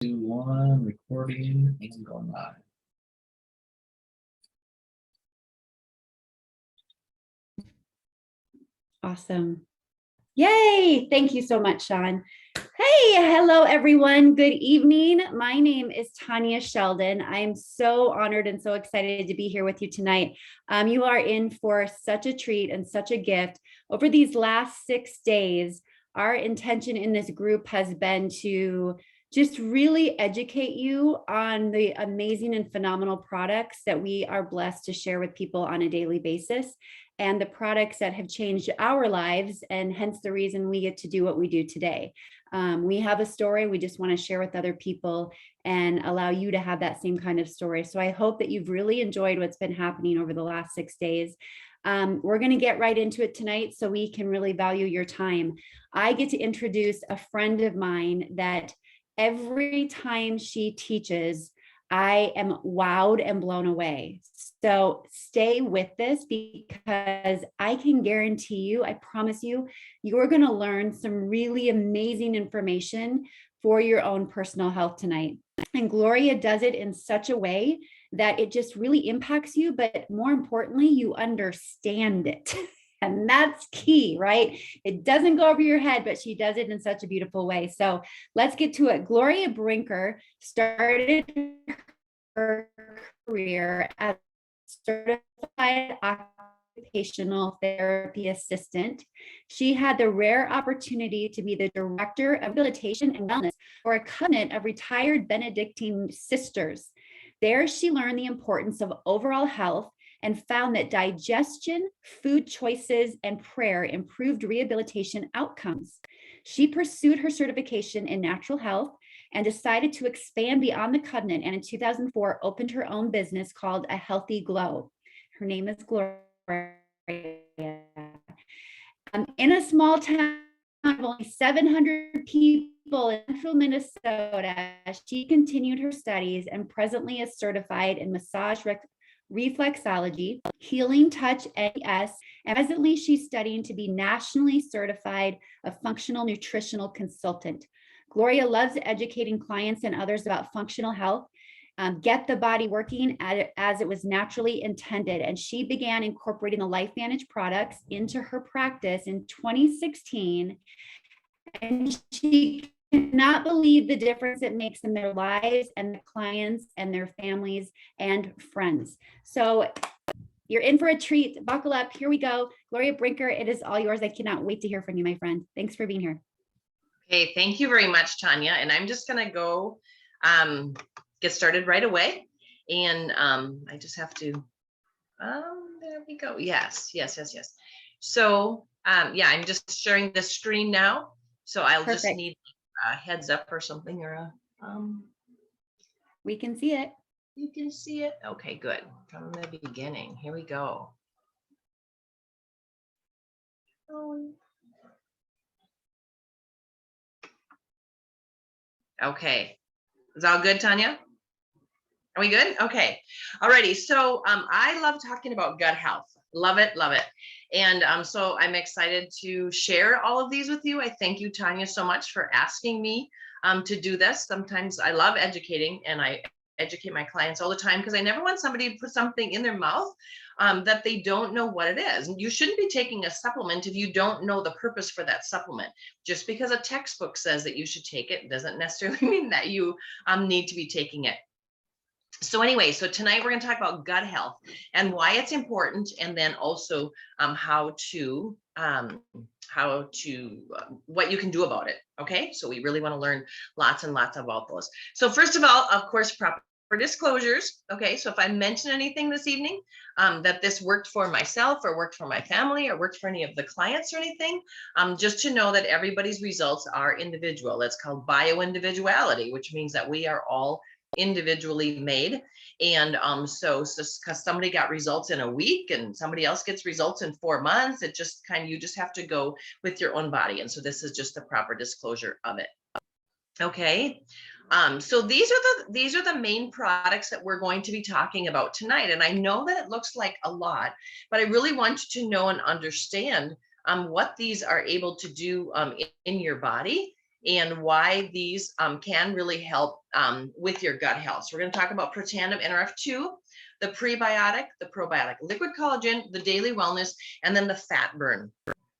Do one recording and going live. Awesome. Yay. Thank you so much, Sean. Hey, hello, everyone. Good evening. My name is Tanya Sheldon. I'm so honored and so excited to be here with you tonight. You are in for such a treat and such a gift. Over these last 6 days, our intention in this group has been to just really educate you on the amazing and phenomenal products that we are blessed to share with people on a daily basis, and the products that have changed our lives, and hence the reason we get to do what we do today. We have a story we just want to share with other people and allow you to have that same kind of story. So I hope that you've really enjoyed what's been happening over the last 6 days. We're going to get right into it tonight so we can really value your time. I get to introduce a friend of mine that every time she teaches, I am wowed and blown away. So stay with this, because I can guarantee you, I promise you, you're going to learn some really amazing information for your own personal health tonight. And Gloria does it in such a way that it just really impacts you, but more importantly, you understand it. And that's key, right? It doesn't go over your head, but she does it in such a beautiful way. So let's get to it. Gloria Brinker started her career as a certified occupational therapy assistant. She had the rare opportunity to be the director of rehabilitation and wellness for a covenant of retired Benedictine sisters. There, she learned the importance of overall health and found that digestion, food choices, and prayer improved rehabilitation outcomes. She pursued her certification in natural health and decided to expand beyond the covenant, and in 2004 opened her own business called A Healthy Glow. Her name is Gloria. In a small town of only 700 people in central Minnesota, she continued her studies and presently is certified in massage reflexology, healing touch, NES, and presently she's studying to be nationally certified a functional nutritional consultant. Gloria loves educating clients and others about functional health. Get the body working as it was naturally intended. And she began incorporating the LifeVantage products into her practice in 2016. And she cannot believe the difference it makes in their lives and their clients and their families and friends. So you're in for a treat. Buckle up. Here we go. Gloria Brinker, it is all yours. I cannot wait to hear from you, my friend. Thanks for being here. Okay, thank you very much, Tanya. And I'm just going to go get started right away. And I just have to, there we go. Yes. So yeah, I'm just sharing the screen now. So I'll Perfect. Just need a heads up or something, or a, we can see it. You can see it. Okay, good. From the beginning, here we go. Okay, is all good, Tanya? Are we good? Okay. Alrighty. So I love talking about gut health. Love it. And so I'm excited to share all of these with you. I thank you, Tanya, so much for asking me to do this. Sometimes I love educating, and I educate my clients all the time because I never want somebody to put something in their mouth that they don't know what it is. You shouldn't be taking a supplement if you don't know the purpose for that supplement. Just because a textbook says that you should take it doesn't necessarily mean that you need to be taking it. So anyway, so tonight we're going to talk about gut health and why it's important, and then also what you can do about it. Okay, so we really want to learn lots and lots about those. So first of all, of course, proper disclosures. Okay, so if I mention anything this evening that this worked for myself or worked for my family or worked for any of the clients or anything, just to know that everybody's results are individual. It's called bioindividuality, which means that we are all individually made. And so because somebody got results in a week and somebody else gets results in 4 months, it just you just have to go with your own body. And so this is just the proper disclosure of it. Okay. So these are the main products that we're going to be talking about tonight. And I know that it looks like a lot, but I really want you to know and understand what these are able to do in your body, and why these can really help with your gut health. So we're going to talk about Protandim NRF2, the prebiotic, the probiotic, liquid collagen, the daily wellness, and then the fat burn.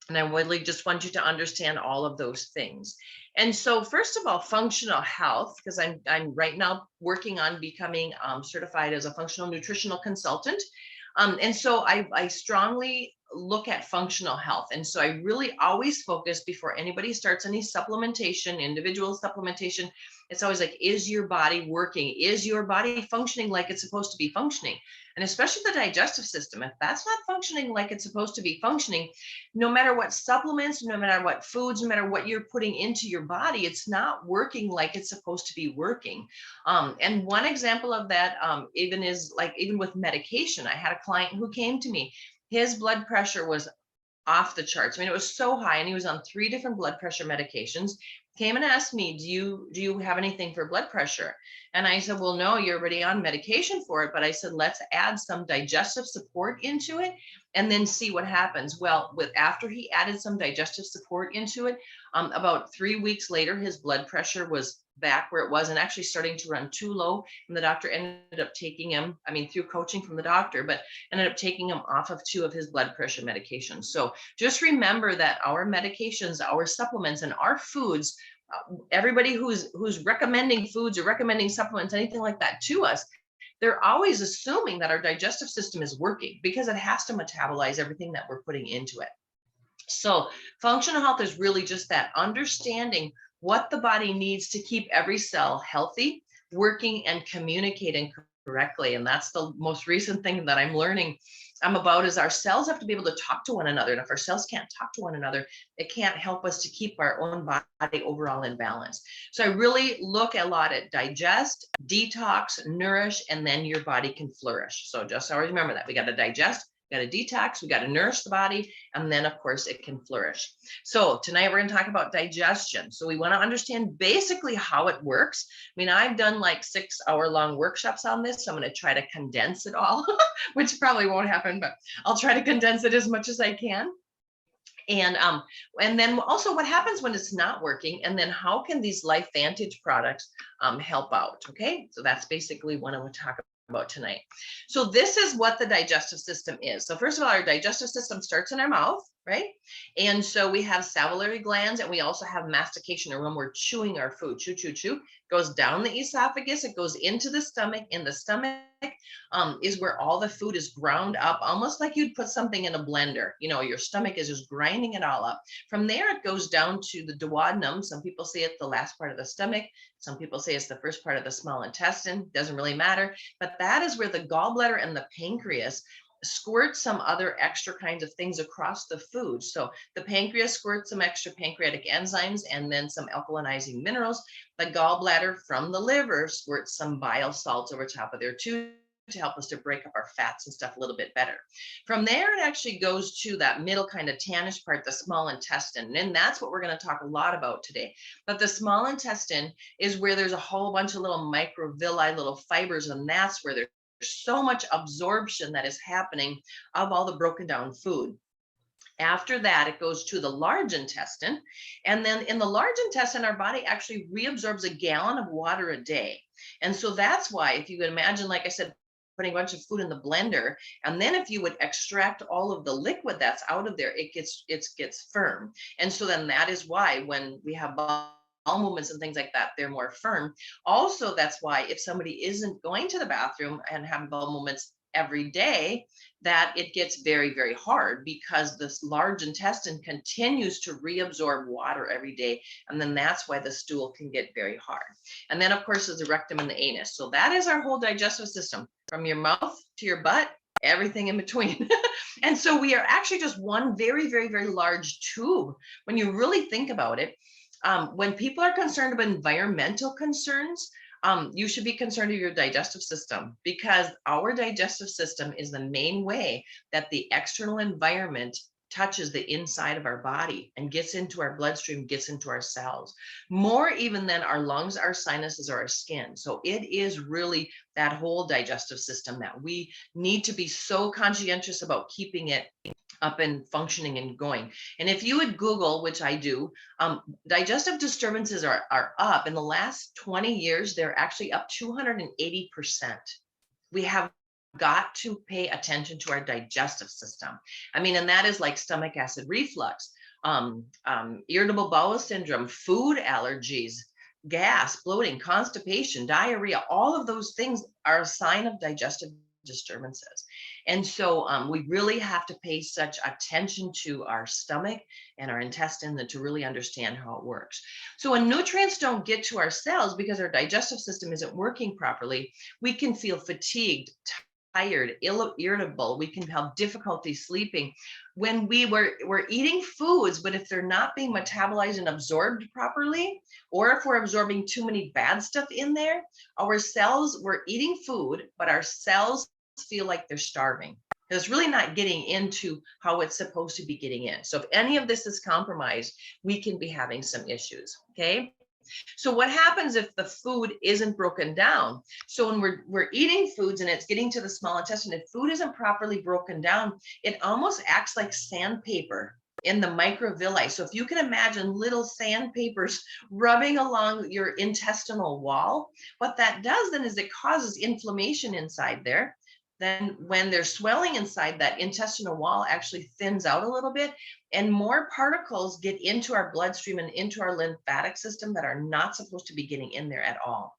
And I really just want you to understand all of those things. And so first of all, functional health, because I'm right now working on becoming certified as a functional nutritional consultant. And so I strongly look at functional health. And so I really always focus before anybody starts any supplementation, individual supplementation. It's always like, is your body working? Is your body functioning like it's supposed to be functioning? And especially the digestive system, if that's not functioning like it's supposed to be functioning, no matter what supplements, no matter what foods, no matter what you're putting into your body, it's not working like it's supposed to be working. And one example of that even is like, even with medication, I had a client who came to me, his blood pressure was off the charts. I mean, it was so high, and he was on 3 different blood pressure medications. Came and asked me, do you have anything for blood pressure? And I said, well, no, you're already on medication for it. But I said, let's add some digestive support into it and then see what happens. Well, after he added some digestive support into it, about 3 weeks later, his blood pressure was back where it was and actually starting to run too low. And the doctor ended up taking him, I mean, through coaching from the doctor, but ended up taking him off of 2 of his blood pressure medications. So just remember that our medications, our supplements, and our foods, everybody who's recommending foods or recommending supplements, anything like that to us, they're always assuming that our digestive system is working because it has to metabolize everything that we're putting into it. So functional health is really just that, understanding what the body needs to keep every cell healthy, working, and communicating correctly. And that's the most recent thing that I'm learning about, is our cells have to be able to talk to one another. And if our cells can't talk to one another, it can't help us to keep our own body overall in balance. So I really look a lot at digest, detox, nourish, and then your body can flourish. So just always remember that we got to digest, we got to detox, we got to nourish the body, and then of course it can flourish. So tonight we're going to talk about digestion. So we want to understand basically how it works. I mean, I've done like 6-hour-long workshops on this, so I'm going to try to condense it all, which probably won't happen, but I'll try to condense it as much as I can. And then also what happens when it's not working, and then how can these Life Vantage products help out? Okay, so that's basically what I want to talk about tonight. So this is what the digestive system is. So first of all, our digestive system starts in our mouth, right? And so we have salivary glands, and we also have mastication, or when we're chewing our food, chew, chew, chew, goes down the esophagus, it goes into the stomach. In the stomach is where all the food is ground up, almost like you'd put something in a blender. You know, your stomach is just grinding it all up. From there, it goes down to the duodenum. Some people say it's the last part of the stomach. Some people say it's the first part of the small intestine. Doesn't really matter. But that is where the gallbladder and the pancreas squirt some other extra kinds of things across the food. So the pancreas squirts some extra pancreatic enzymes and then some alkalinizing minerals. The gallbladder from the liver squirts some bile salts over top of there too, to help us to break up our fats and stuff a little bit better. From there, it actually goes to that middle kind of tannish part, the small intestine. And that's what we're going to talk a lot about today. But the small intestine is where there's a whole bunch of little microvilli, little fibers, and that's where there's so much absorption that is happening of all the broken down food. After that, it goes to the large intestine. And then in the large intestine, our body actually reabsorbs a gallon of water a day. And so that's why, if you could imagine, like I said, putting a bunch of food in the blender, and then if you would extract all of the liquid that's out of there, it gets firm. And so then that is why when we have bowel movements and things like that, they're more firm. Also, that's why if somebody isn't going to the bathroom and having bowel movements every day, that it gets very, very hard, because this large intestine continues to reabsorb water every day. And then that's why the stool can get very hard. And then of course is the rectum and the anus. So that is our whole digestive system, from your mouth to your butt, everything in between. And so we are actually just one very, very, very large tube when you really think about it. When people are concerned about environmental concerns, you should be concerned with your digestive system, because our digestive system is the main way that the external environment touches the inside of our body and gets into our bloodstream, gets into our cells, more even than our lungs, our sinuses, or our skin. So it is really that whole digestive system that we need to be so conscientious about keeping it up and functioning and going. And if you would Google, which I do, digestive disturbances are up in the last 20 years, they're actually up 280%. We have got to pay attention to our digestive system. I mean, and that is like stomach acid reflux, irritable bowel syndrome, food allergies, gas, bloating, constipation, diarrhea. All of those things are a sign of digestive disturbances. And so we really have to pay such attention to our stomach and our intestine to really understand how it works. So when nutrients don't get to our cells because our digestive system isn't working properly, we can feel fatigued, tired, irritable. We can have difficulty sleeping. When we're eating foods, but if they're not being metabolized and absorbed properly, or if we're absorbing too many bad stuff in there, our cells, we're eating food, but our cells feel like they're starving. It's really not getting into how it's supposed to be getting in. So if any of this is compromised, we can be having some issues. Okay. So what happens if the food isn't broken down? So when we're eating foods and it's getting to the small intestine, if food isn't properly broken down, it almost acts like sandpaper in the microvilli. So if you can imagine little sandpapers rubbing along your intestinal wall, what that does then is it causes inflammation inside there. Then when there's swelling inside, that intestinal wall actually thins out a little bit and more particles get into our bloodstream and into our lymphatic system that are not supposed to be getting in there at all.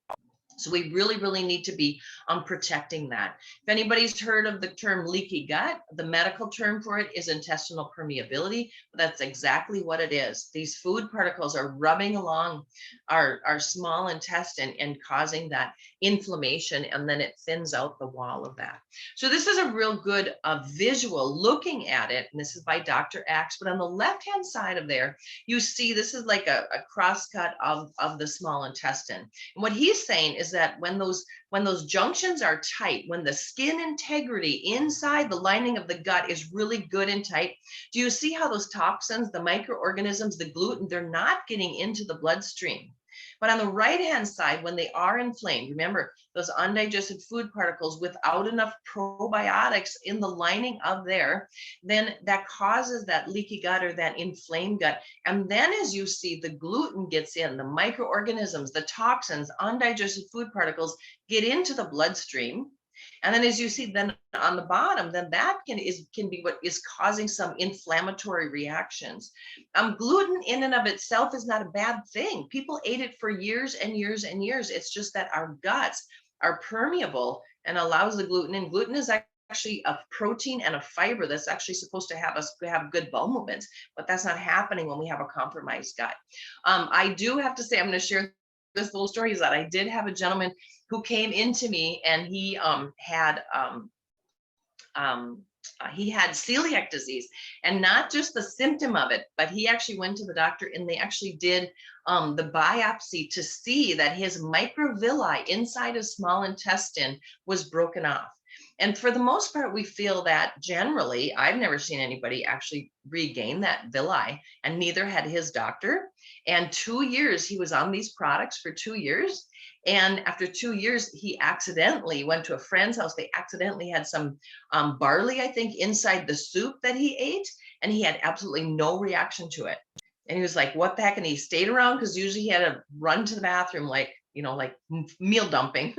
So we really, really need to be protecting that. If anybody's heard of the term leaky gut, the medical term for it is intestinal permeability. But that's exactly what it is. These food particles are rubbing along our small intestine and causing that inflammation, and then it thins out the wall of that. So this is a real good visual looking at it. And this is by Dr. Axe. But on the left-hand side of there, you see this is like a crosscut of the small intestine. And what he's saying is that when those junctions are tight, when the skin integrity inside the lining of the gut is really good and tight, do you see how those toxins, the microorganisms, the gluten, they're not getting into the bloodstream? But on the right-hand side, when they are inflamed, remember those undigested food particles without enough probiotics in the lining of there, then that causes that leaky gut or that inflamed gut. And then as you see, the gluten gets in, the microorganisms, the toxins, undigested food particles get into the bloodstream. And then as you see then on the bottom, then that can be what is causing some inflammatory reactions. Gluten in and of itself is not a bad thing. People ate it for years and years and years. It's just that our guts are permeable and allows the gluten. And gluten is actually a protein and a fiber that's actually supposed to have us have good bowel movements, but that's not happening when we have a compromised gut. I do have to say, I'm going to share this little story is that I did have a gentleman who came into me and he had celiac disease, and not just the symptom of it, but he actually went to the doctor and they actually did the biopsy to see that his microvilli inside his small intestine was broken off. And for the most part, we feel that generally, I've never seen anybody actually regain that villi, and neither had his doctor. And 2 years, he was on these products for 2 years. And after 2 years, he accidentally went to a friend's house. They accidentally had some barley, I think, inside the soup that he ate, and he had absolutely no reaction to it. And he was like, what the heck? And he stayed around because usually he had to run to the bathroom, like meal dumping.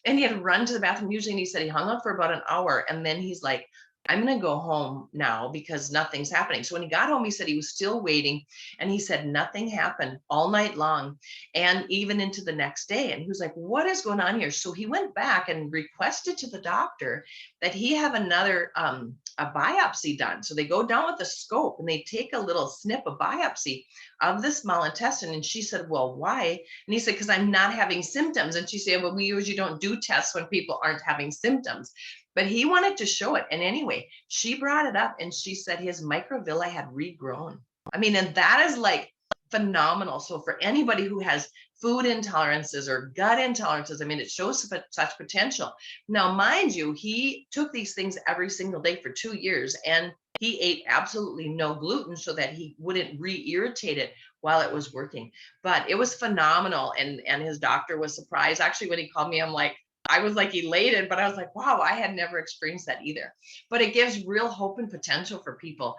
And he had to run to the bathroom usually. And he said he hung out for about an hour. And then he's like, I'm going to go home now because nothing's happening. So when he got home, he said he was still waiting. And he said nothing happened all night long and even into the next day. And he was like, what is going on here? So he went back and requested to the doctor that he have another a biopsy done. So they go down with a scope and they take a little snip of biopsy of the small intestine. And she said, well, why? And he said, because I'm not having symptoms. And she said, well, we usually don't do tests when people aren't having symptoms. But he wanted to show it. And anyway, she brought it up and she said his microvilli had regrown. I mean, and that is like phenomenal. So for anybody who has food intolerances or gut intolerances, I mean, it shows such potential. Now, mind you, he took these things every single day for 2 years, and he ate absolutely no gluten so that he wouldn't re-irritate it while it was working. But it was phenomenal. And his doctor was surprised. Actually, when he called me, I was like elated, but I was like, wow, I had never experienced that either. But it gives real hope and potential for people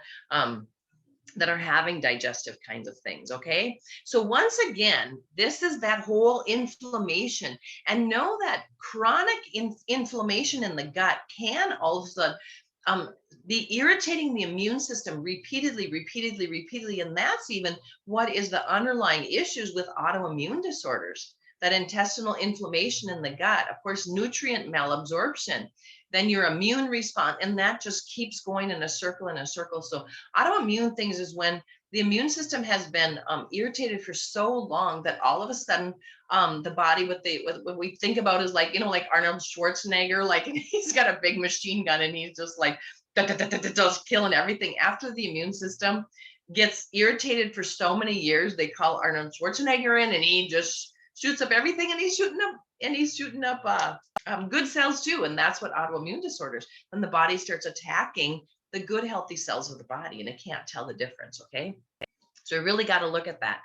that are having digestive kinds of things. Okay. So once again, this is that whole inflammation, and know that chronic inflammation in the gut can also be irritating the immune system repeatedly. And that's even what is the underlying issues with autoimmune disorders, that intestinal inflammation in the gut, of course, nutrient malabsorption, then your immune response, and that just keeps going in a circle and a circle. So autoimmune things is when the immune system has been irritated for so long that all of a sudden the body, what we think about is like, like Arnold Schwarzenegger, like he's got a big machine gun and he's just like just killing everything. After the immune system gets irritated for so many years, they call Arnold Schwarzenegger in, and he just shoots up everything, and he's shooting up good cells too. And that's what autoimmune disorders, when the body starts attacking the good healthy cells of the body and it can't tell the difference. Okay. So we really got to look at that.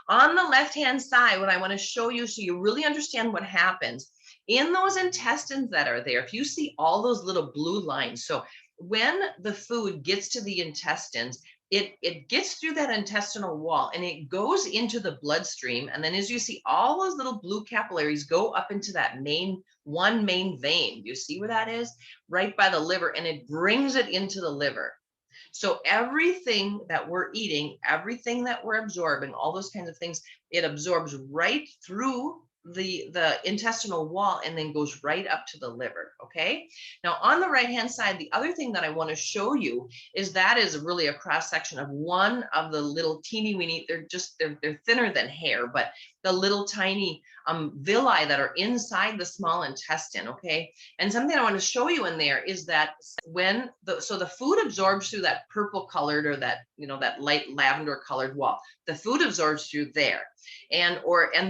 On the left-hand side, what I want to show you, so you really understand what happens in those intestines that are there. If you see all those little blue lines, so when the food gets to the intestines, it gets through that intestinal wall and it goes into the bloodstream. And then as you see, all those little blue capillaries go up into that main vein. You see where that is? Right by the liver, and it brings it into the liver. So everything that we're eating, everything that we're absorbing, all those kinds of things, it absorbs right through the intestinal wall and then goes right up to the liver. Okay. Now on the right hand side, the other thing that I want to show you is that is really a cross section of one of the little teeny weeny, they're thinner than hair, but the little tiny villi that are inside the small intestine. Okay. And something I want to show you in there is that when the food absorbs through that purple colored, or that, that light lavender colored wall, the food absorbs through there, and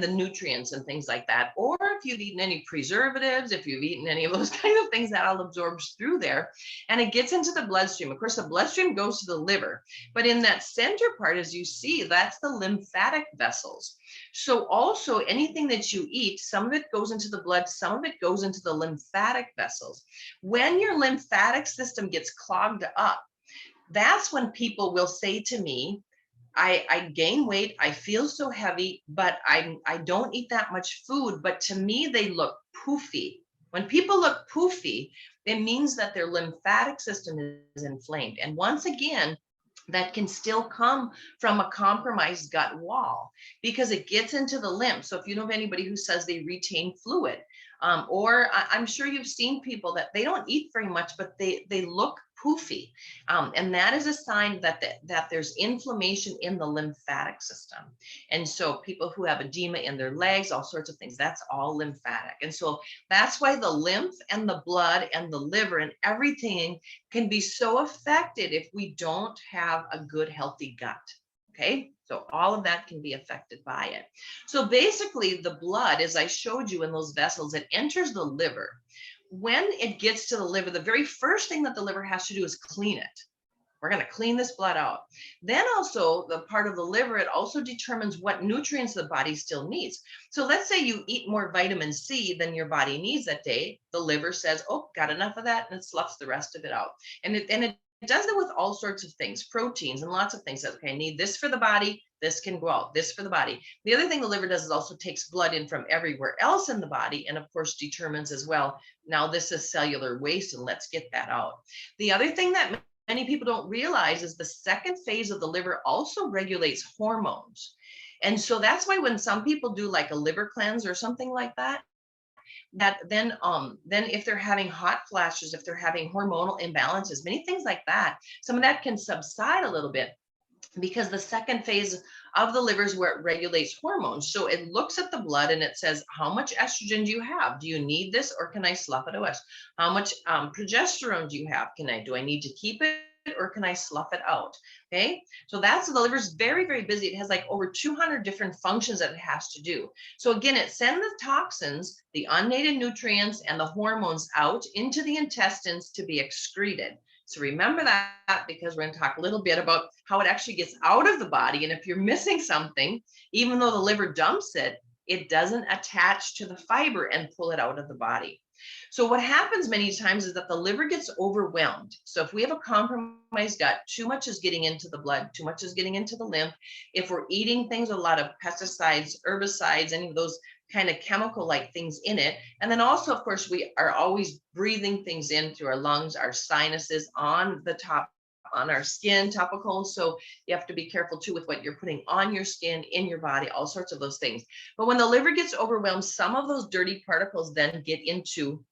the nutrients and things like that. Or if you've eaten any preservatives, if you've eaten any of those kinds of things, that all absorbs through there and it gets into the bloodstream. Of course, the bloodstream goes to the liver, but in that center part, as you see, that's the lymphatic vessels. So also anything that you eat, some of it goes into the blood, some of it goes into the lymphatic vessels. When your lymphatic system gets clogged up, that's when people will say to me, I gain weight, I feel so heavy, but I don't eat that much food, but to me, they look poofy. When people look poofy, it means that their lymphatic system is inflamed. And once again, that can still come from a compromised gut wall because it gets into the lymph. So if you know of anybody who says they retain fluid, or I'm sure you've seen people that they don't eat very much, but they look poofy. And that is a sign that there's inflammation in the lymphatic system. And so people who have edema in their legs, all sorts of things, that's all lymphatic. And so that's why the lymph and the blood and the liver and everything can be so affected if we don't have a good, healthy gut. Okay, so all of that can be affected by it. So basically the blood, as I showed you in those vessels, it enters the liver. When it gets to the liver, the very first thing that the liver has to do is clean it. We're going to clean this blood out. Then also the part of the liver, it also determines what nutrients the body still needs. So let's say you eat more vitamin C than your body needs that day. The liver says, oh, got enough of that, and it sloughs the rest of it out. And it does it with all sorts of things, proteins and lots of things. Okay, I need this for the body. This can go out, this for the body. The other thing the liver does is also takes blood in from everywhere else in the body, and of course determines as well, now this is cellular waste and let's get that out. The other thing that many people don't realize is the second phase of the liver also regulates hormones. And so that's why when some people do like a liver cleanse or something like that, then if they're having hot flashes, if they're having hormonal imbalances, many things like that, some of that can subside a little bit, because the second phase of the liver is where it regulates hormones. So it looks at the blood and it says, how much estrogen do you have? Do you need this, or can I slough it away? How much progesterone do you have? Do I need to keep it, or can I slough it out? Okay, so that's the liver's very, very busy. It has like over 200 different functions that it has to do. So again, it sends the toxins, the unneeded nutrients, and the hormones out into the intestines to be excreted. So remember that, because we're going to talk a little bit about how it actually gets out of the body. And if you're missing something, even though the liver dumps it, it doesn't attach to the fiber and pull it out of the body. So what happens many times is that the liver gets overwhelmed. So if we have a compromised gut, too much is getting into the blood, too much is getting into the lymph. If we're eating things with a lot of pesticides, herbicides, any of those kind of chemical like things in it. And then also, of course, we are always breathing things in through our lungs, our sinuses, on the top, on our skin, topical. So you have to be careful too with what you're putting on your skin, in your body, all sorts of those things. But when the liver gets overwhelmed, some of those dirty particles then get into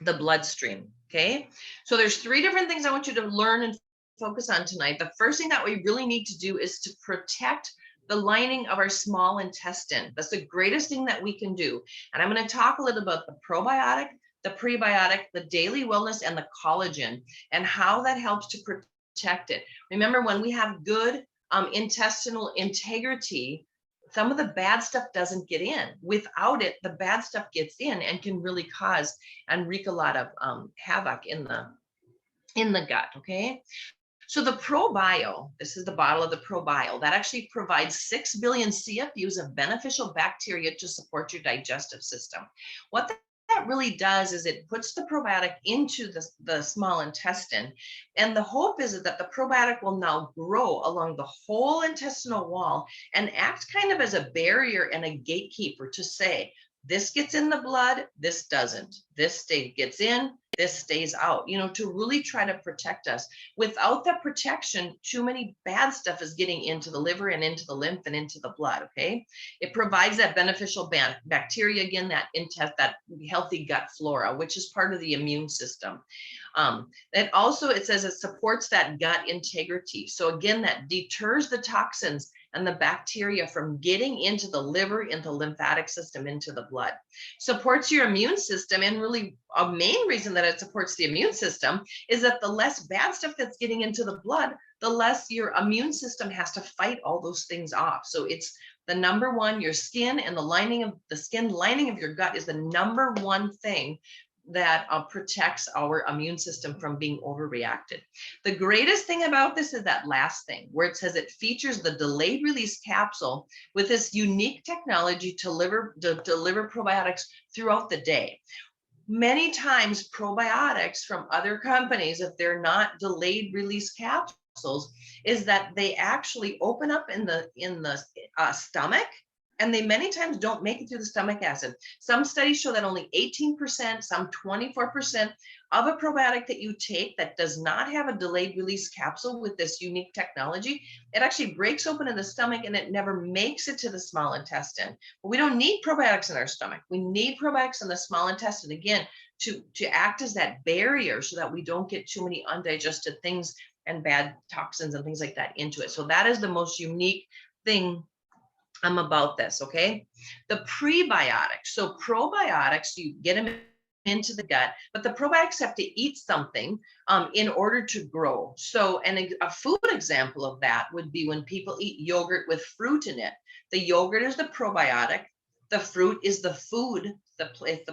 the bloodstream. Okay, so there's 3 different things I want you to learn and focus on tonight. The first thing that we really need to do is to protect the lining of our small intestine. That's the greatest thing that we can do. And I'm going to talk a little about the probiotic, the prebiotic, the daily wellness, and the collagen, and how that helps to protect it. Remember, when we have good intestinal integrity, some of the bad stuff doesn't get in. Without it, the bad stuff gets in and can really cause and wreak a lot of havoc in the gut. Okay, so the ProBio, this is the bottle of the ProBio, that actually provides 6 billion CFUs of beneficial bacteria to support your digestive system. What that really does is it puts the probiotic into the small intestine, and the hope is that the probiotic will now grow along the whole intestinal wall and act kind of as a barrier and a gatekeeper to say, this gets in the blood, this doesn't. This gets in, this stays out, to really try to protect us. Without that protection, too many bad stuff is getting into the liver and into the lymph and into the blood, okay? It provides that beneficial bacteria, again, that healthy gut flora, which is part of the immune system. It says it supports that gut integrity. So again, that deters the toxins and the bacteria from getting into the liver, into the lymphatic system, into the blood. Supports your immune system, and really a main reason that it supports the immune system is that the less bad stuff that's getting into the blood, the less your immune system has to fight all those things off. So it's the number one, your skin and the skin lining of your gut is the number one thing that protects our immune system from being overreacted. The greatest thing about this is that last thing, where it says it features the delayed release capsule with this unique technology to deliver probiotics throughout the day. Many times probiotics from other companies, if they're not delayed release capsules, is that they actually open up in the stomach, and they many times don't make it through the stomach acid. Some studies show that only 18%, some 24% of a probiotic that you take that does not have a delayed release capsule with this unique technology, it actually breaks open in the stomach and it never makes it to the small intestine. But we don't need probiotics in our stomach. We need probiotics in the small intestine, again, to act as that barrier so that we don't get too many undigested things and bad toxins and things like that into it. So that is the most unique thing about this, okay? The prebiotics. So probiotics, you get them into the gut, but the probiotics have to eat something in order to grow. So, and a food example of that would be when people eat yogurt with fruit in it. The yogurt is the probiotic. The fruit is the food, the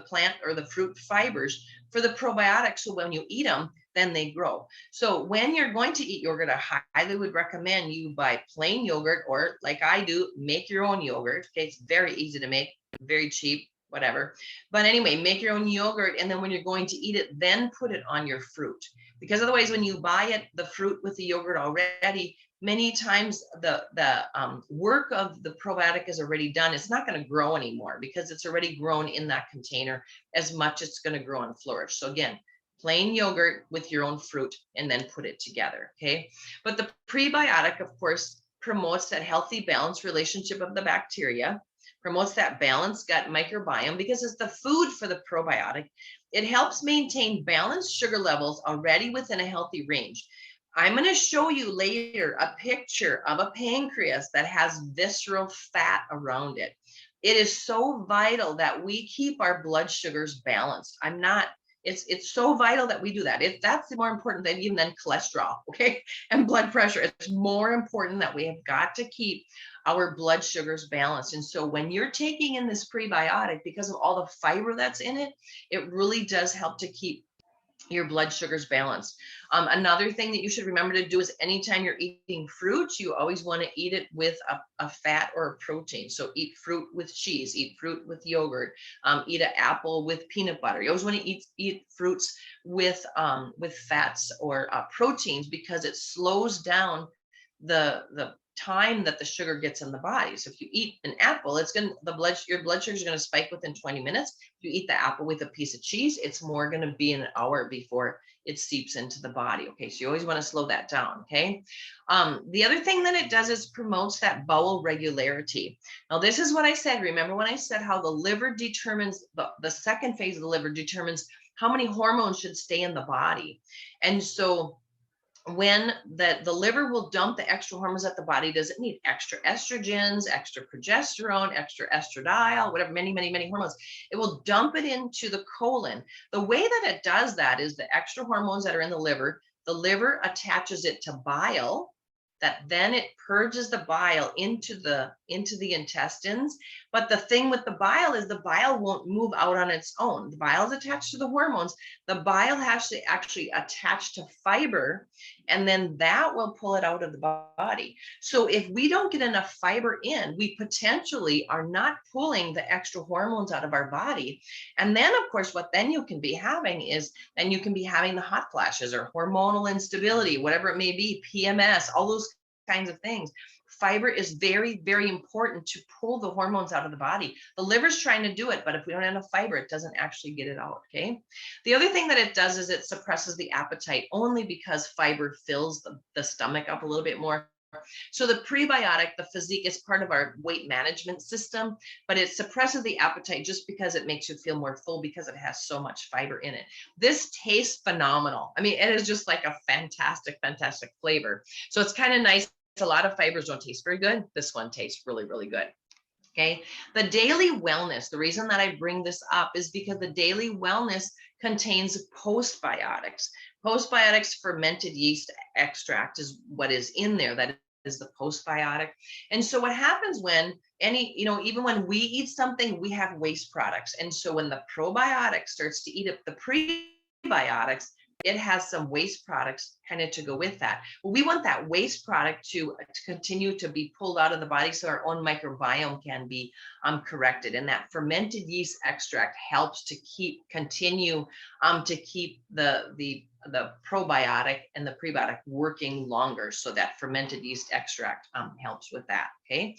plant or the fruit fibers for the probiotics. So when you eat them, then they grow. So when you're going to eat yogurt, I highly would recommend you buy plain yogurt, or like I do, make your own yogurt. Okay, it's very easy to make, very cheap, whatever. But anyway, make your own yogurt, and then when you're going to eat it, then put it on your fruit. Because otherwise, when you buy it, the fruit with the yogurt already, many times the work of the probiotic is already done. It's not going to grow anymore because it's already grown in that container as much as it's going to grow and flourish. So again, plain yogurt with your own fruit, and then put it together, okay? But the prebiotic, of course, promotes that healthy, balanced relationship of the bacteria, promotes that balanced gut microbiome because it's the food for the probiotic. It helps maintain balanced sugar levels already within a healthy range. I'm going to show you later a picture of a pancreas that has visceral fat around it. It is so vital that we keep our blood sugars balanced. I'm not It's so vital that we do that. That's more important than even than cholesterol, okay? And blood pressure. It's more important that we have got to keep our blood sugars balanced. And so when you're taking in this prebiotic, because of all the fiber that's in it, it really does help to keep your blood sugars balanced. Another thing that you should remember to do is anytime you're eating fruit, you always want to eat it with a fat or a protein. So eat fruit with cheese, eat fruit with yogurt, eat an apple with peanut butter. You always want to eat fruits with fats or proteins, because it slows down the time that the sugar gets in the body. So if you eat an apple, it's going to your blood sugar is going to spike within 20 minutes. If you eat the apple with a piece of cheese, it's more going to be an hour before it seeps into the body. Okay, so you always want to slow that down. Okay, the other thing that it does is promotes that bowel regularity. Now, this is what I said. Remember when I said how the liver determines the second phase of the liver determines how many hormones should stay in the body, and so when the liver will dump the extra hormones that the body doesn't need, extra estrogens, extra progesterone, extra estradiol, whatever, many hormones, it will dump it into the colon. The way that it does that is the extra hormones that are in the liver attaches it to bile, that then it purges the bile into the intestines. But the thing with the bile is the bile won't move out on its own. The bile is attached to the hormones. The bile has to actually attach to fiber, and then that will pull it out of the body. So if we don't get enough fiber in, we potentially are not pulling the extra hormones out of our body. And then, of course, what then you can be having is, then you can be having the hot flashes or hormonal instability, whatever it may be, PMS, all those kinds of things. Fiber is very important to pull the hormones out of the body. The liver's trying to do it, but if we don't have enough fiber, it doesn't actually get it out. Okay. The other thing that it does is it suppresses the appetite, only because fiber fills the stomach up a little bit more. So the prebiotic, the physique, is part of our weight management system, but it suppresses the appetite just because it makes you feel more full, because it has so much fiber in it. This tastes phenomenal. I mean, it is just like a fantastic flavor. So it's kind of nice. A lot of fibers don't taste very good. This one tastes really good. Okay. The daily wellness, the reason that I bring this up is because the daily wellness contains postbiotics. Postbiotics, fermented yeast extract, is what is in there. That is the postbiotic. And so what happens when even when we eat something, we have waste products. And so when the probiotic starts to eat up the prebiotics, it has some waste products kind of to go with that. Well, we want that waste product to continue to be pulled out of the body, so our own microbiome can be corrected. And that fermented yeast extract helps to continue to keep the probiotic and the prebiotic working longer. So that fermented yeast extract helps with that. Okay.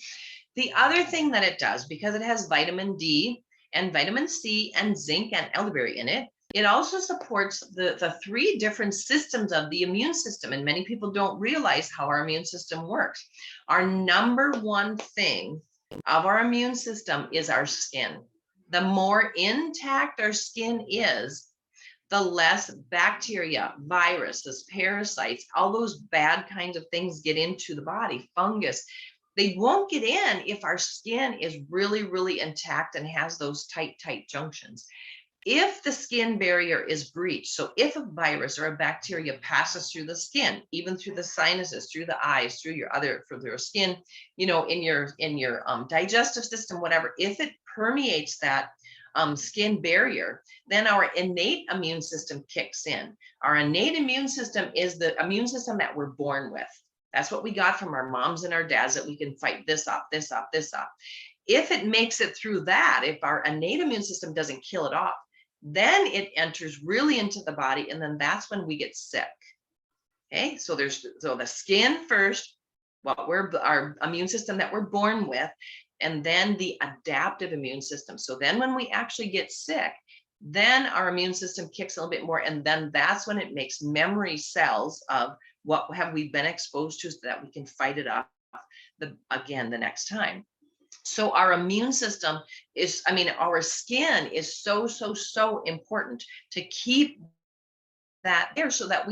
The other thing that it does, because it has vitamin D and vitamin C and zinc and elderberry in it, it also supports the three different systems of the immune system. And many people don't realize how our immune system works. Our number one thing of our immune system is our skin. The more intact our skin is, the less bacteria, viruses, parasites, all those bad kinds of things get into the body, fungus. They won't get in if our skin is really intact and has those tight junctions. If the skin barrier is breached, so if a virus or a bacteria passes through the skin, even through the sinuses, through the eyes, through your skin, in your digestive system, whatever, if it permeates that skin barrier, then our innate immune system kicks in. Our innate immune system is the immune system that we're born with. That's what we got from our moms and our dads, that we can fight this off. If it makes it through that, if our innate immune system doesn't kill it off, then it enters really into the body, and then that's when we get sick. Okay, so the skin first, our immune system that we're born with, and then the adaptive immune system. So then when we actually get sick, then our immune system kicks a little bit more, and then that's when it makes memory cells of what have we been exposed to, so that we can fight it off the next time. So our immune system our skin is so important to keep that there so that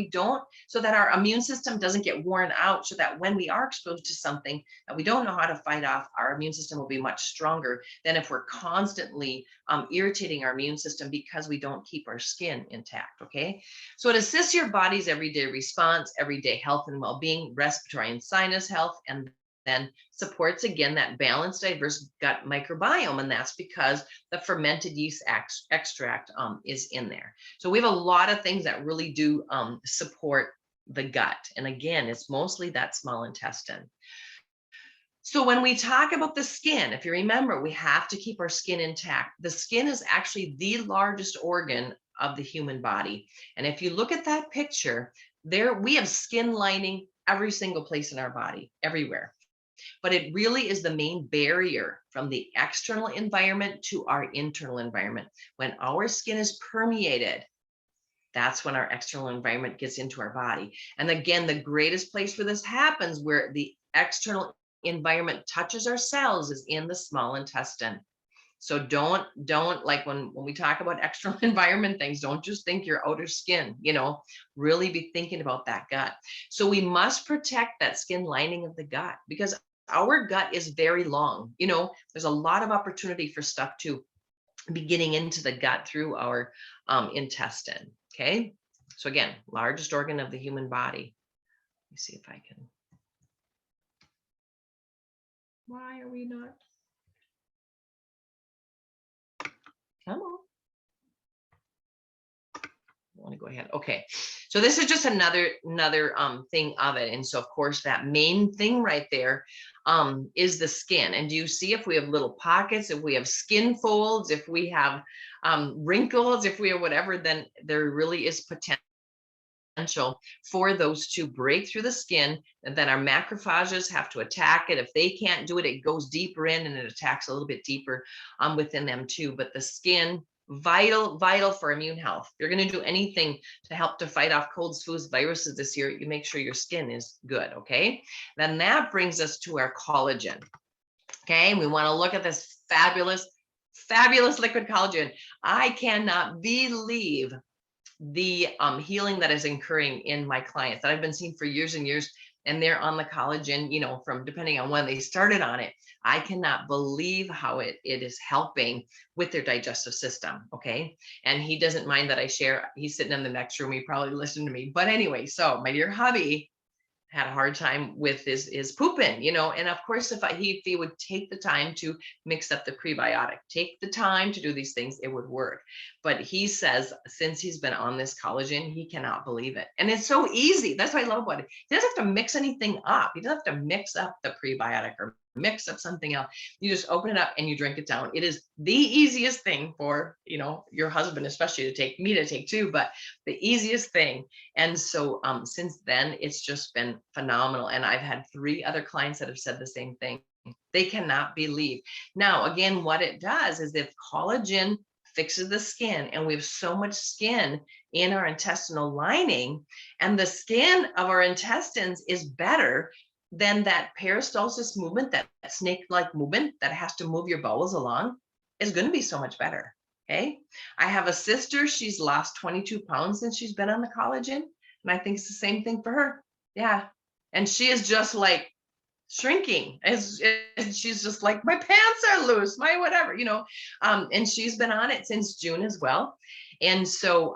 our immune system doesn't get worn out, so that when we are exposed to something that we don't know how to fight off, our immune system will be much stronger than if we're constantly irritating our immune system because we don't keep our skin intact. Okay, so it assists your body's everyday response, everyday health and well-being, respiratory and sinus health, and then supports again that balanced, diverse gut microbiome. And that's because the fermented yeast extract is in there. So we have a lot of things that really do support the gut. And again, it's mostly that small intestine. So when we talk about the skin, if you remember, we have to keep our skin intact. The skin is actually the largest organ of the human body. And if you look at that picture, there we have skin lining every single place in our body, everywhere. But it really is the main barrier from the external environment to our internal environment. When our skin is permeated, that's when our external environment gets into our body. And again, the greatest place where this happens, where the external environment touches our cells, is in the small intestine. So don't like when we talk about external environment things, don't just think your outer skin, really be thinking about that gut. So we must protect that skin lining of the gut, because our gut is very long. There's a lot of opportunity for stuff to be getting into the gut through our intestine. Okay. So again, largest organ of the human body. Let me see if I can. Why are we not? Come on. I want to go ahead. Okay. So this is just another thing of it. And so of course that main thing right there is the skin. And do you see if we have little pockets, if we have skin folds, if we have wrinkles, if we have whatever, then there really is potential for those to break through the skin, and then our macrophages have to attack it. If they can't do it, it goes deeper in and it attacks a little bit deeper within them too. But the skin, vital for immune health. If you're going to do anything to help to fight off colds, flus, viruses this year, you make sure your skin is good. Okay, then that brings us to our collagen. Okay, we want to look at this fabulous liquid collagen. I cannot believe the healing that is occurring in my clients that I've been seeing for years and years, and they're on the collagen, from depending on when they started on it. I cannot believe how it is helping with their digestive system. Okay. And he doesn't mind that I share. He's sitting in the next room. He probably listened to me. But anyway, so my dear hubby had a hard time with his pooping, and of course, if he would take the time to mix up the prebiotic, take the time to do these things, it would work. But he says since he's been on this collagen, he cannot believe it. And it's so easy. That's what I love about it. He doesn't have to mix anything up. He doesn't have to mix up the prebiotic or mix up something else. You just open it up and you drink it down. It is the easiest thing for, your husband, especially to take, me to take too, but the easiest thing. And so since then, it's just been phenomenal. And I've had 3 other clients that have said the same thing. They cannot believe. Now, again, what it does is if collagen fixes the skin, and we have so much skin in our intestinal lining, and the skin of our intestines is better than that peristalsis movement, that snake-like movement that has to move your bowels along, is going to be so much better. Okay. I have a sister, she's lost 22 pounds since she's been on the collagen. And I think it's the same thing for her. Yeah. And she is just like shrinking. She's just like, my pants are loose, my whatever, and she's been on it since June as well. And so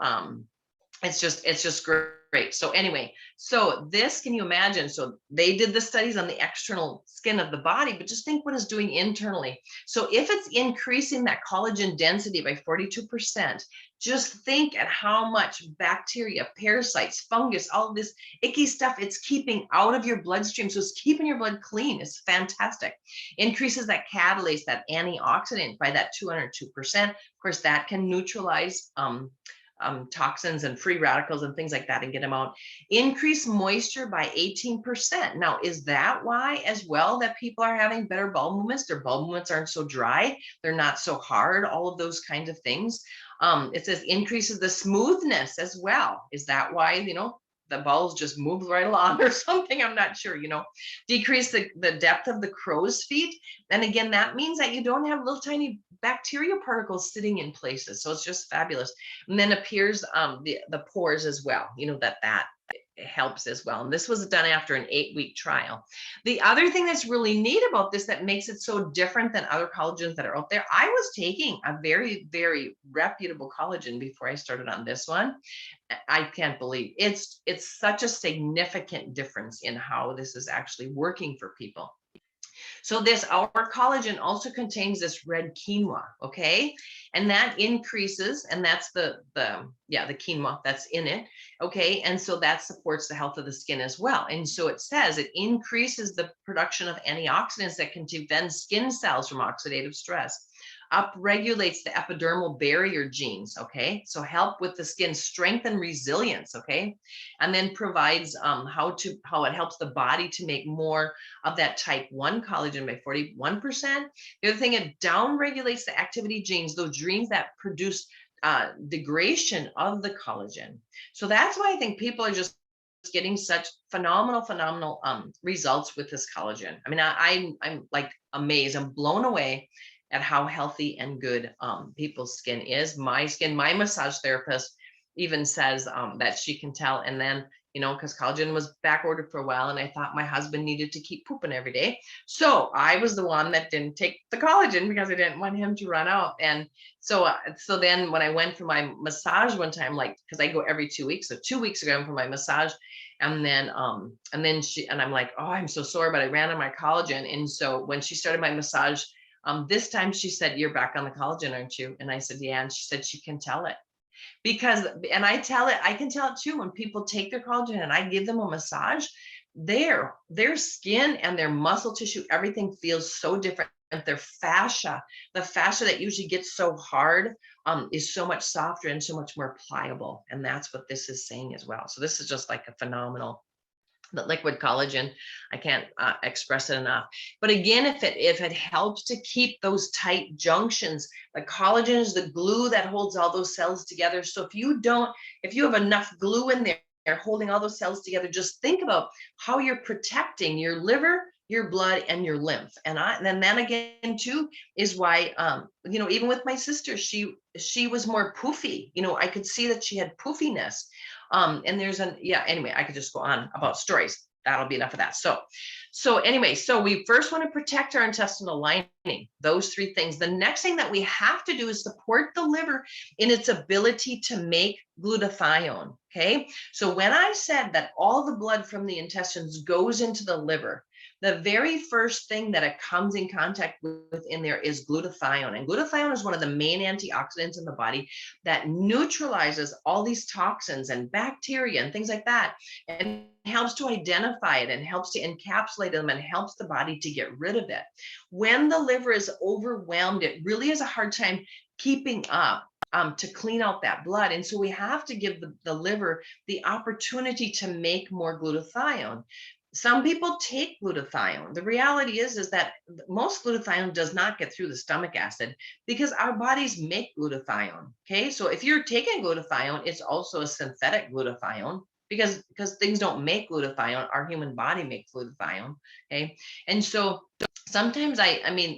it's just great. So anyway, so this, can you imagine? So they did the studies on the external skin of the body, but just think what it's doing internally. So if it's increasing that collagen density by 42%, just think at how much bacteria, parasites, fungus, all of this icky stuff it's keeping out of your bloodstream. So it's keeping your blood clean. It's fantastic. Increases that catalase, that antioxidant, by that 202%. Of course, that can neutralize toxins and free radicals and things like that and get them out. Increase moisture by 18%. Now, is that why as well that people are having better bowel movements? Their bowel movements aren't so dry. They're not so hard, all of those kinds of things. It says increases the smoothness as well. Is that why, the balls just moved right along or something. I'm not sure, decrease the depth of the crow's feet. And again, that means that you don't have little tiny bacteria particles sitting in places. So it's just fabulous. And then appears the pores as well, that helps as well. And this was done after an 8-week trial. The other thing that's really neat about this that makes it so different than other collagens that are out there, I was taking a very, very reputable collagen before I started on this one. I can't believe it's such a significant difference in how this is actually working for people. So our collagen also contains this red quinoa, okay? And that increases, and that's the quinoa that's in it, okay? And so that supports the health of the skin as well. And so it says it increases the production of antioxidants that can defend skin cells from oxidative stress, upregulates the epidermal barrier genes, okay? So help with the skin strength and resilience, okay? And then provides how it helps the body to make more of that type 1 collagen by 41%. The other thing, it downregulates the activity genes, those genes that produce degradation of the collagen. So that's why I think people are just getting such phenomenal results with this collagen. I mean, I'm like amazed. I'm blown away at how healthy and good people's skin is. My massage therapist even says that she can tell. And then, because collagen was back ordered for a while, and I thought my husband needed to keep pooping every day. So I was the one that didn't take the collagen because I didn't want him to run out. And so then when I went for my massage one time, like, because I go every 2 weeks. So 2 weeks ago, I went for my massage. And then I'm like, oh, I'm so sore, but I ran on my collagen. And so when she started my massage, this time she said, "You're back on the collagen, aren't you?" And I said, "Yeah." And she said she can tell it. And I can tell it too, when people take their collagen and I give them a massage, their skin and their muscle tissue, everything feels so different. Their fascia, the fascia that usually gets so hard, is so much softer and so much more pliable. And that's what this is saying as well. So this is just like a phenomenal. The liquid collagen, I can't express it enough. But again, if it helps to keep those tight junctions, the collagen is the glue that holds all those cells together. So if you have enough glue in there holding all those cells together, just think about how you're protecting your liver, your blood, and your lymph. And then again too is why even with my sister, she was more poofy. I could see that she had poofiness. And anyway, I could just go on about stories. That'll be enough of that. So anyway, so we first want to protect our intestinal lining, those 3 things. The next thing that we have to do is support the liver in its ability to make glutathione. Okay. So when I said that all the blood from the intestines goes into the liver, the very first thing that it comes in contact with in there is glutathione. And glutathione is one of the main antioxidants in the body that neutralizes all these toxins and bacteria and things like that, and helps to identify it and helps to encapsulate them and helps the body to get rid of it. When the liver is overwhelmed, it really has a hard time keeping up to clean out that blood. And so we have to give the liver the opportunity to make more glutathione. Some people take glutathione. The reality is that most glutathione does not get through the stomach acid because our bodies make glutathione. Okay, so if you're taking glutathione, it's also a synthetic glutathione because things don't make glutathione. Our human body makes glutathione. Okay, and so sometimes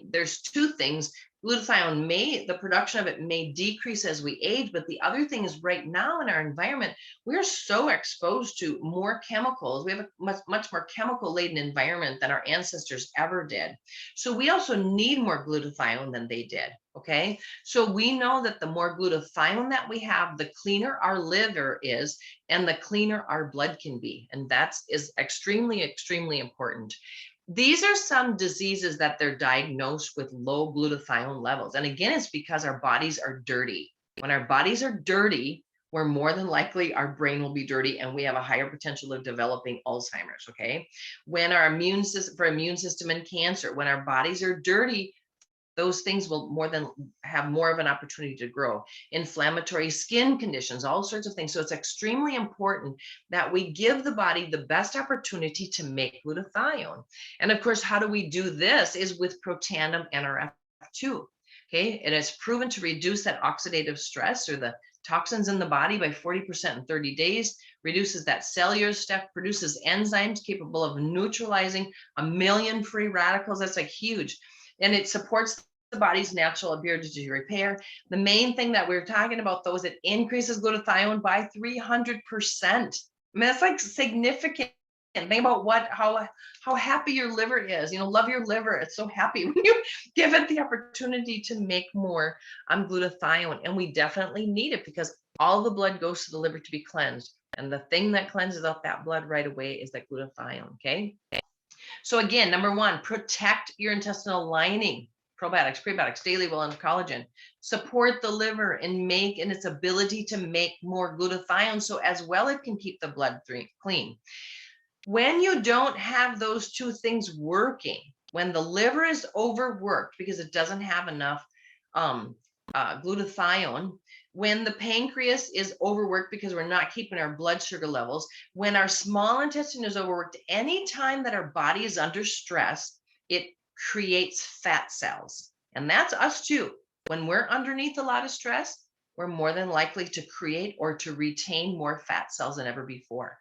there's 2 things. Glutathione the production of it may decrease as we age, but the other thing is right now in our environment, we're so exposed to more chemicals. We have a much more chemical laden environment than our ancestors ever did. So we also need more glutathione than they did. Okay. So we know that the more glutathione that we have, the cleaner our liver is and the cleaner our blood can be. And that is extremely, extremely important. These are some diseases that they're diagnosed with low glutathione levels. And again, it's because our bodies are dirty. When our bodies are dirty, we're more than likely our brain will be dirty and we have a higher potential of developing Alzheimer's, okay? When our immune system and cancer, when our bodies are dirty, those things will have more of an opportunity to grow. Inflammatory skin conditions, all sorts of things. So it's extremely important that we give the body the best opportunity to make glutathione. And of course, how do we do this is with Protandim NRF2. Okay, it has proven to reduce that oxidative stress or the toxins in the body by 40% in 30 days, reduces that cellular stuff, produces enzymes capable of neutralizing 1 million free radicals. That's like huge. And it supports the body's natural ability to repair. The main thing that we're talking about, though, is it increases glutathione by 300%. I mean, that's like significant. Think about how happy your liver is. Love your liver. It's so happy when you give it the opportunity to make more glutathione. And we definitely need it because all the blood goes to the liver to be cleansed. And the thing that cleanses out that blood right away is that glutathione. Okay. So again, number one, protect your intestinal lining. Probiotics, prebiotics, daily well and collagen. Support the liver and its ability to make more glutathione, so as well it can keep the blood clean. When you don't have those two things working, when the liver is overworked because it doesn't have enough glutathione, when the pancreas is overworked because we're not keeping our blood sugar levels, when our small intestine is overworked, anytime that our body is under stress, it creates fat cells. And that's us too. When we're underneath a lot of stress, we're more than likely to create or to retain more fat cells than ever before.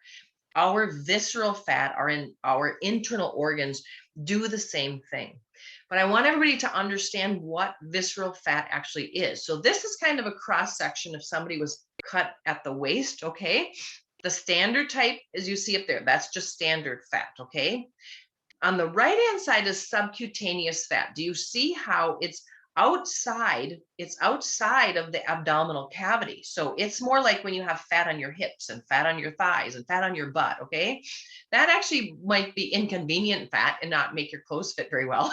Our visceral fat, our internal organs do the same thing. But I want everybody to understand what visceral fat actually is. So this is kind of a cross section if somebody was cut at the waist, okay? The standard type, as you see up there, that's just standard fat, okay? On the right-hand side is subcutaneous fat. Do you see how it's outside of the abdominal cavity? So it's more like when you have fat on your hips and fat on your thighs and fat on your butt, okay? That actually might be inconvenient fat and not make your clothes fit very well,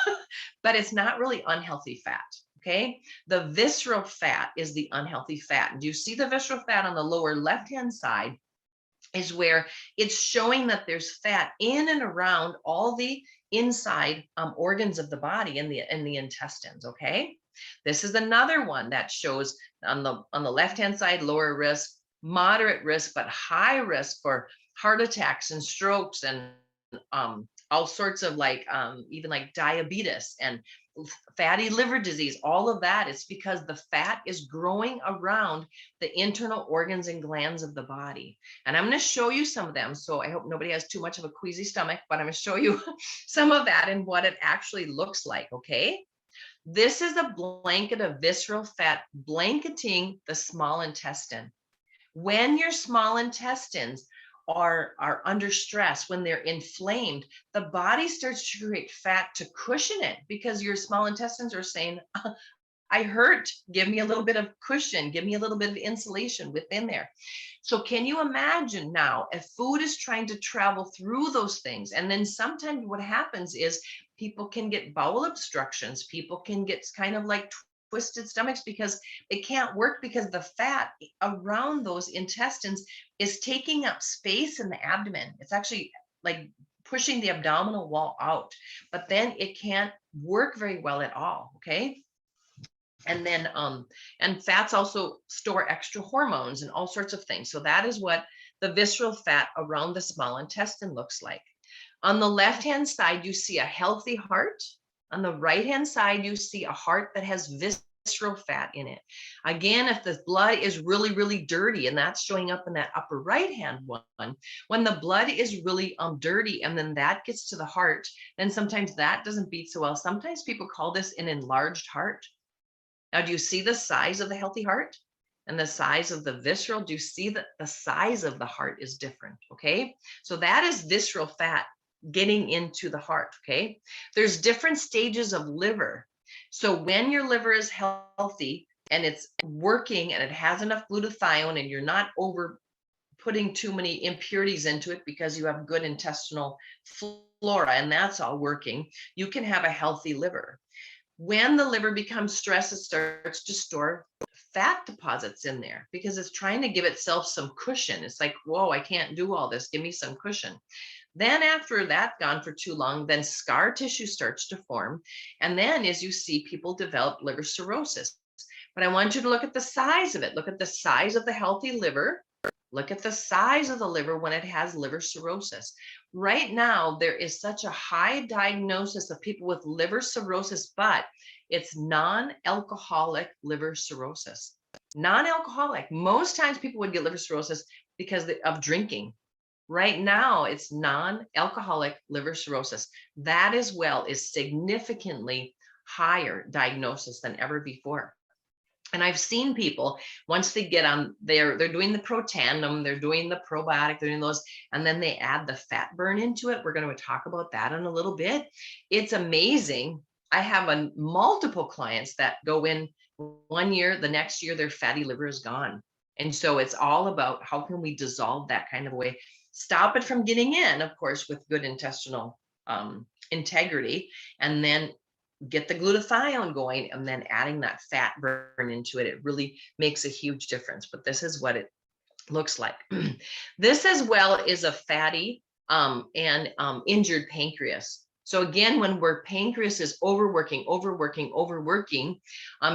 but it's not really unhealthy fat, okay? The visceral fat is the unhealthy fat. And do you see the visceral fat on the lower left-hand side is where it's showing that there's fat in and around all the inside organs of the body and the intestines, okay? This is another one that shows on the left-hand side, lower risk, moderate risk, but high risk for heart attacks and strokes and all sorts of even like diabetes and fatty liver disease. All of that is because the fat is growing around the internal organs and glands of the body. And I'm going to show you some of them. So I hope nobody has too much of a queasy stomach, but I'm going to show you some of that and what it actually looks like. Okay. This is a blanket of visceral fat blanketing the small intestine. When your small intestines are under stress, when they're inflamed, the body starts to create fat to cushion it because your small intestines are saying, I hurt, give me a little bit of cushion, give me a little bit of insulation within there. So can you imagine now if food is trying to travel through those things? And then sometimes what happens is people can get bowel obstructions. People can get kind of like twisted stomachs because it can't work because the fat around those intestines is taking up space in the abdomen. It's actually like pushing the abdominal wall out, but then it can't work very well at all. Okay. And then, and fats also store extra hormones and all sorts of things. So that is what the visceral fat around the small intestine looks like. On the left-hand side, you see a healthy heart. On the right-hand side, you see a heart that has visceral fat in it. Again, if the blood is really, really dirty, and that's showing up in that upper right-hand one, when the blood is really dirty and then that gets to the heart, then sometimes that doesn't beat so well. Sometimes people call this an enlarged heart. Now, do you see the size of the healthy heart and the size of the visceral? Do you see that the size of the heart is different? Okay, so that is visceral fat getting into the heart. Okay, there's different stages of liver. So when your liver is healthy and it's working and it has enough glutathione and you're not over putting too many impurities into it because you have good intestinal flora and that's all working, you can have a healthy liver. When the liver becomes stressed, it starts to store fat deposits in there because it's trying to give itself some cushion. It's like, whoa, I can't do all this. Give me some cushion. Then after that gone for too long, then scar tissue starts to form. And then as you see, people develop liver cirrhosis. But I want you to look at the size of it. Look at the size of the healthy liver. Look at the size of the liver when it has liver cirrhosis. Right now, there is such a high diagnosis of people with liver cirrhosis, but it's non-alcoholic liver cirrhosis. non-alcoholic. Most times people would get liver cirrhosis because of drinking. Right now, it's non-alcoholic liver cirrhosis. That as well is significantly higher diagnosis than ever before. And I've seen people, once they get on, they're doing the Protandim, they're doing the probiotic, they're doing those, and then they add the fat burn into it. We're going to talk about that in a little bit. It's amazing. I have multiple clients that go in 1 year, the next year their fatty liver is gone. And so it's all about how can we dissolve that kind of way, stop it from getting in, of course, with good intestinal integrity, and then get the glutathione going, and then adding that fat burn into it. It really makes a huge difference. But this is what it looks like. This as well is a fatty and injured pancreas. So again, when our pancreas is overworking,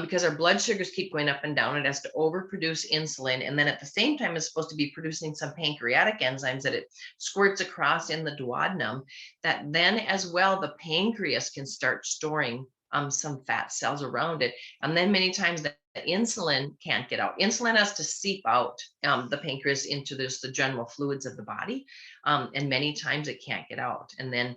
because our blood sugars keep going up and down, it has to overproduce insulin. And then at the same time, it's supposed to be producing some pancreatic enzymes that it squirts across in the duodenum, that then as well, the pancreas can start storing some fat cells around it. And then many times the insulin can't get out. Insulin has to seep out the pancreas into the general fluids of the body. And many times it can't get out. And then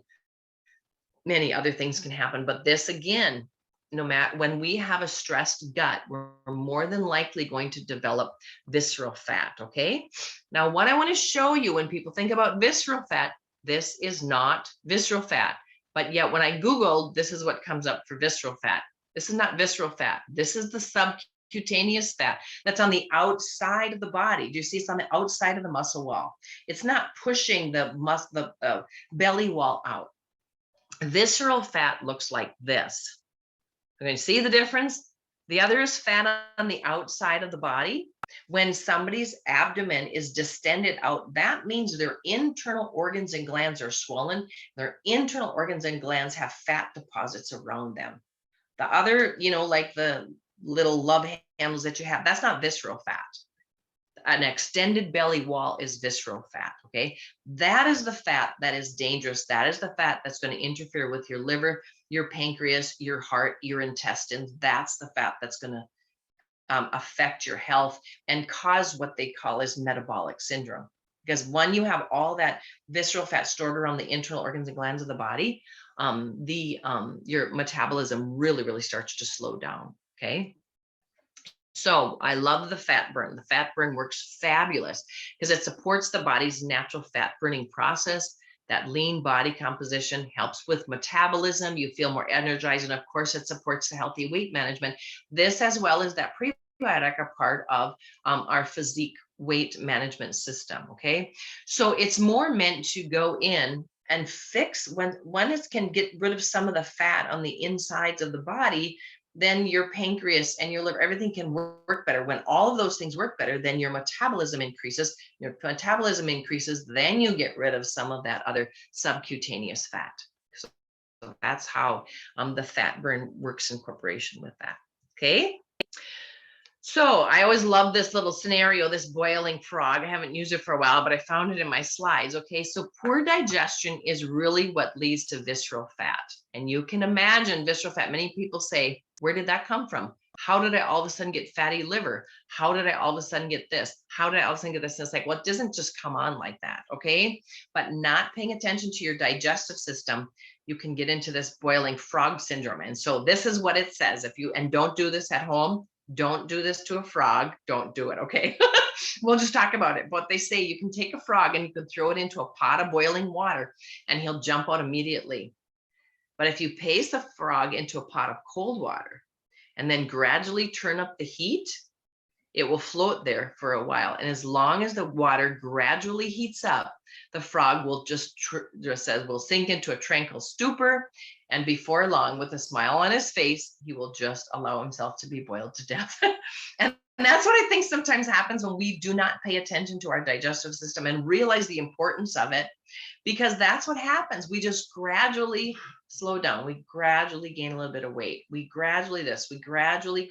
many other things can happen. But this again, no matter when we have a stressed gut, we're more than likely going to develop visceral fat. Okay. Now, what I want to show you when people think about visceral fat, this is not visceral fat. But yet when I Googled, this is what comes up for visceral fat. This is not visceral fat. This is the subcutaneous fat that's on the outside of the body. Do you see it's on the outside of the muscle wall? It's not pushing the belly wall out. Visceral fat looks like this. You're going to see the difference. The other is fat on the outside of the body. When somebody's abdomen is distended out, that means their internal organs and glands are swollen. Their internal organs and glands have fat deposits around them. The other, like the little love handles that you have, that's not visceral fat. An extended belly wall is visceral fat. Okay. That is the fat that is dangerous. That is the fat that's going to interfere with your liver, your pancreas, your heart, your intestines. That's the fat that's going to affect your health and cause what they call is metabolic syndrome. Because when you have all that visceral fat stored around the internal organs and glands of the body, your metabolism really starts to slow down. Okay. So I love the fat burn. The fat burn works fabulous because it supports the body's natural fat burning process. That lean body composition helps with metabolism. You feel more energized. And of course, it supports the healthy weight management. This, as well as that prebiotic, are part of our physique weight management system. Okay. So it's more meant to go in and fix when it can get rid of some of the fat on the insides of the body. Then your pancreas and your liver, everything can work better. When all of those things work better, then your metabolism increases. Your metabolism increases, then you get rid of some of that other subcutaneous fat. So that's how the fat burn works in corporation with that. Okay. So I always love this little scenario, this boiling frog. I haven't used it for a while, but I found it in my slides. Okay, so poor digestion is really what leads to visceral fat. And you can imagine visceral fat. Many people say, where did that come from? How did I all of a sudden get fatty liver? How did I all of a sudden get this? How did I all of a sudden get this? And it's like, well, it doesn't just come on like that. Okay, but not paying attention to your digestive system, you can get into this boiling frog syndrome. And so this is what it says. And don't do this at home. Don't do this to a frog. Don't do it. Okay. We'll just talk about it. But they say you can take a frog and you can throw it into a pot of boiling water and he'll jump out immediately. But if you place the frog into a pot of cold water and then gradually turn up the heat, it will float there for a while. And as long as the water gradually heats up, the frog will will sink into a tranquil stupor. And before long, with a smile on his face, he will just allow himself to be boiled to death. And that's what I think sometimes happens when we do not pay attention to our digestive system and realize the importance of it, because that's what happens. We just gradually slow down. We gradually gain a little bit of weight. We gradually gradually.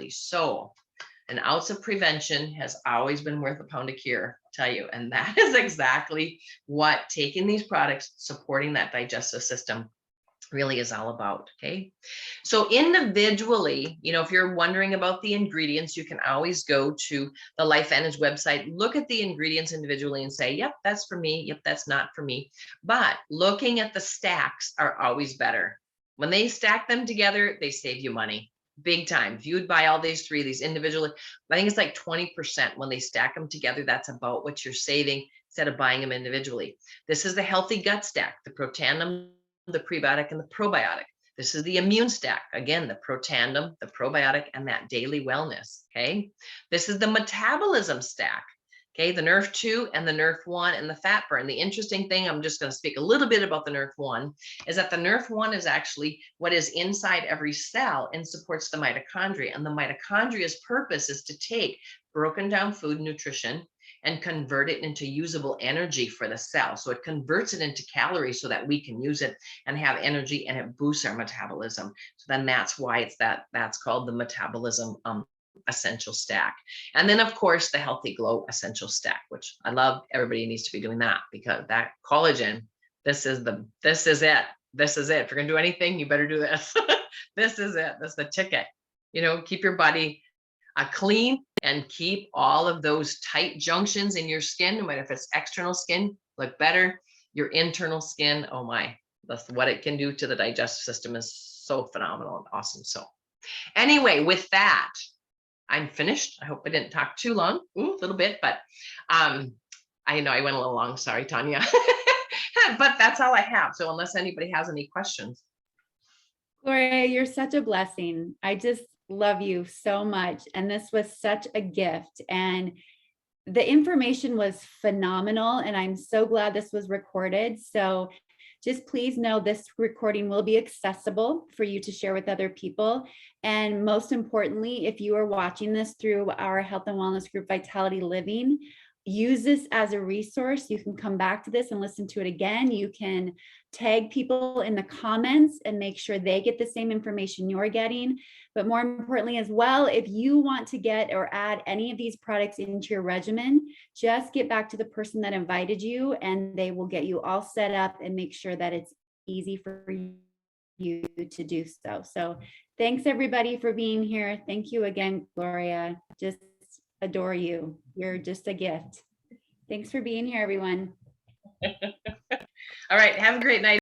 So an ounce of prevention has always been worth a pound of cure, I'll tell you. And that is exactly what taking these products, supporting that digestive system really is all about. Okay. So individually, if you're wondering about the ingredients, you can always go to the LifeVantage website, look at the ingredients individually and say, yep, that's for me. Yep, that's not for me. But looking at the stacks are always better. When they stack them together, they save you money. Big time. If you would buy all these individually, I think it's like 20% when they stack them together. That's about what you're saving instead of buying them individually. This is the healthy gut stack, the protandum, the prebiotic, and the probiotic. This is the immune stack. Again, the protandum, the probiotic, and that daily wellness. Okay. This is the metabolism stack. Okay. The Nerf 2 and the Nerf 1 and the fat burn. The interesting thing, I'm just going to speak a little bit about the Nerf 1, is that the Nerf 1 is actually what is inside every cell and supports the mitochondria. And the mitochondria's purpose is to take broken down food and nutrition and convert it into usable energy for the cell. So it converts it into calories so that we can use it and have energy, and it boosts our metabolism. So then that's why that's called the metabolism essential stack. And then of course the healthy glow essential stack, which I love. Everybody needs to be doing that, because that collagen, this is it. If you're gonna do anything, you better do this. This is it. That's the ticket. Keep your body clean and keep all of those tight junctions in your skin, no matter if it's external skin, look better. Your internal skin, oh my, that's what it can do to the digestive system is so phenomenal and awesome. So anyway, with that, I'm finished. I hope I didn't talk too long. Ooh, a little bit, but I know I went a little long. Sorry, Tanya. But that's all I have. So unless anybody has any questions. Gloria, you're such a blessing. I just love you so much. And this was such a gift. And the information was phenomenal. And I'm so glad this was recorded. So just please know this recording will be accessible for you to share with other people. And most importantly, if you are watching this through our health and wellness group, Vitality Living, use this as a resource. You can come back to this and listen to it again. You can tag people in the comments and make sure they get the same information you're getting. But more importantly as well, if you want to get or add any of these products into your regimen, just get back to the person that invited you and they will get you all set up and make sure that it's easy for you to do so. So thanks everybody for being here. Thank you again, Gloria. Just adore you. You're just a gift. Thanks for being here, everyone. All right. Have a great night.